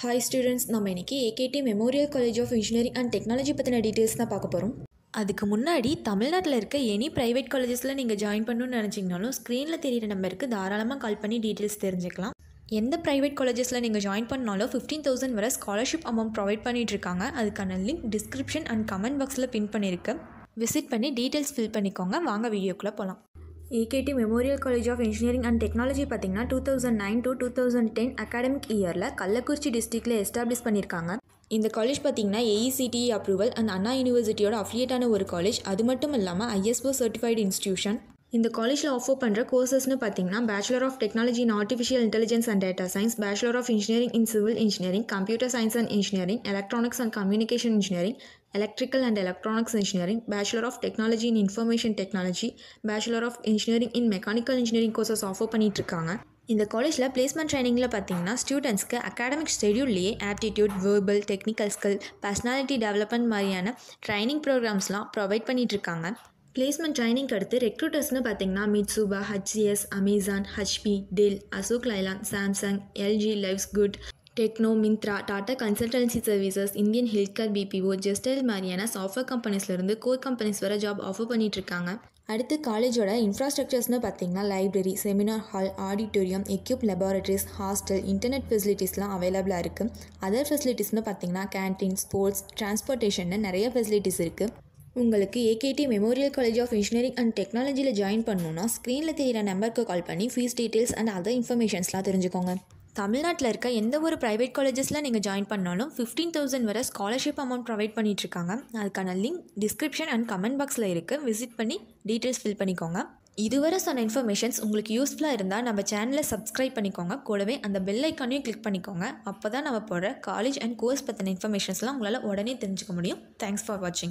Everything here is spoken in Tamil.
ஹாய் ஸ்டூடெண்ட்ஸ், நம்ம இன்றைக்கி AKT memorial college of engineering and technology பற்றின டீட்டெயில்ஸ் தான் பார்க்க போகிறோம். அதுக்கு முன்னாடி தமிழ்நாட்டில் இருக்க எனி ப்ரைவேட் காலேஜஸில் நீங்கள் ஜாயின் பண்ணணும்னு நினச்சிங்கனாலும் ஸ்க்ரீனில் தெரியிற நம்பருக்கு தாராளமாக கால் பண்ணி டீட்டெயில்ஸ் தெரிஞ்சுக்கலாம். எந்த ப்ரைவேட் காலேஜஸில் நீங்கள் ஜாயின் பண்ணாலும் 15,000 வரை ஸ்காலர்ஷிப் அமௌண்ட் ப்ரொவைட் பண்ணிகிட்ருக்காங்க. அதுக்கான லிங்க் டிஸ்கிரிப்ஷன் அண்ட் கமெண்ட் பாக்ஸில் பின் பண்ணியிருக்கேன். விசிட் பண்ணி டீட்டெயில்ஸ் ஃபில் பண்ணிக்கோங்க. வாங்க வீடியோக்குள்ளே போகலாம். AKT memorial college of engineering and technology பார்த்திங்கன்னா 2009 to 2010 அகாடமிக் இயரில் கள்ளக்குறிச்சி டிஸ்ட்ரிக்டில் எஸ்டாப்ளிஷ் பண்ணியிருக்காங்க. இந்த காலேஜ் பார்த்திங்கன்னா ஏஇசிடிஇ அப்ரூவல் அண்ட் அண்ணா யூனிவர்சிட்டியோட அஃபிலியேட்டான ஒரு காலேஜ். அது மட்டும் இல்லாமல் ஐஎஸ்ஓ சர்டிஃபைடு இன்ஸ்டியூஷன். இந்த காலேஜில் ஆஃபர் பண்ணுற கோர்சஸ்னு பார்த்தீங்கன்னா bachelor of technology in artificial intelligence and data science, bachelor of engineering in civil engineering, computer science and engineering, electronics and communication engineering, electrical and electronics engineering, bachelor of technology in information technology, bachelor of engineering in mechanical engineering courses offer பண்ணிட்டு இருக்காங்க. இந்த காலேஜில் பிளேஸ்மெண்ட் ட்ரைனிங்கில் பார்த்தீங்கன்னா ஸ்டூடெண்ட்ஸ்க்கு அகாடமிக் ஷெடியூல்லையே aptitude, verbal, technical skill, personality development மாதிரியான ட்ரைனிங் ப்ரோக்ராம்ஸ்லாம் ப்ரொவைட் பண்ணிகிட்ருக்காங்க. பிளேஸ்மெண்ட் ட்ரைனிங்க்கு அடுத்து ரெக்ரூட்டர்ஸ்னு பார்த்தீங்கன்னா Mitsuba, HCS, Amazon, HP, Dell, Ashok Leyland, Samsung, LG, லைவ்ஸ்குட், Tecno, Myntra, Tata consultancy services, Indian healthcare, BPO, ஜெஸ்டைல் மாதிரியான சாஃப்ட்வேர் கம்பெனிஸ்லேருந்து கோர் கம்பெனிஸ் வர ஜாப் ஆஃபர் பண்ணிகிட்ருக்காங்க. அடுத்து காலேஜோட இன்ஃப்ராஸ்ட்ரக்சர்ஸ்னு பார்த்தீங்கன்னா library, seminar hall, auditorium, equip laboratories, hostel, internet ஃபெசிலிட்டிஸ்லாம் அவைலபிளாக இருக்குது. அதர் ஃபெசிலிட்டிஸ்னு பார்த்தீங்கன்னா கேன்டீன், ஸ்போர்ட்ஸ், டிரான்ஸ்போர்ட்டேஷன் நிறைய ஃபெசிலிட்டிஸ் இருக்குது. உங்களுக்கு AKT memorial college of engineering and டெக்னாலஜியில் ஜாயின் பண்ணணுன்னா ஸ்க்ரீனில் தெரியிற நம்பருக்கு கால் பண்ணி ஃபீஸ் டீட்டெயில்ஸ் அண்ட் அதர் இன்ஃபர்மேஷன்ஸ்லாம் தெரிஞ்சுக்கோங்க. தமிழ்நாட்டில் இருக்க எந்த ஒரு ப்ரைவேட் காலேஜஸில் நீங்கள் ஜாயின் பண்ணாலும் 15,000 வரை ஸ்காலர்ஷிப் அமௌண்ட் ப்ரொவைட் பண்ணிகிட்ருக்காங்க. அதுக்கான லிங்க் டிஸ்கிரிப்ஷன் அண்ட் கமெண்ட் பாக்ஸில் இருக்குது. விசிட் பண்ணி டீட்டெயில்ஸ் ஃபில் பண்ணிக்கோங்க. இதுவரை சொன்ன இன்ஃபர்மேஷன்ஸ் உங்களுக்கு யூஸ்ஃபுல்லாக இருந்தால் நம்ம சேனலை சப்ஸ்கிரைப் பண்ணிக்கோங்க. கூடவே அந்த பெல் ஐக்கானையும் கிளிக் பண்ணிக்கோங்க. அப்போ தான் நம்ம போடுற காலேஜ் அண்ட் கோர்ஸ் பற்றின இன்ஃபர்மேஷன்ஸ்லாம் உங்களால் உடனே தெரிஞ்சுக்க முடியும். தேங்க்ஸ் ஃபார் வாட்சிங்.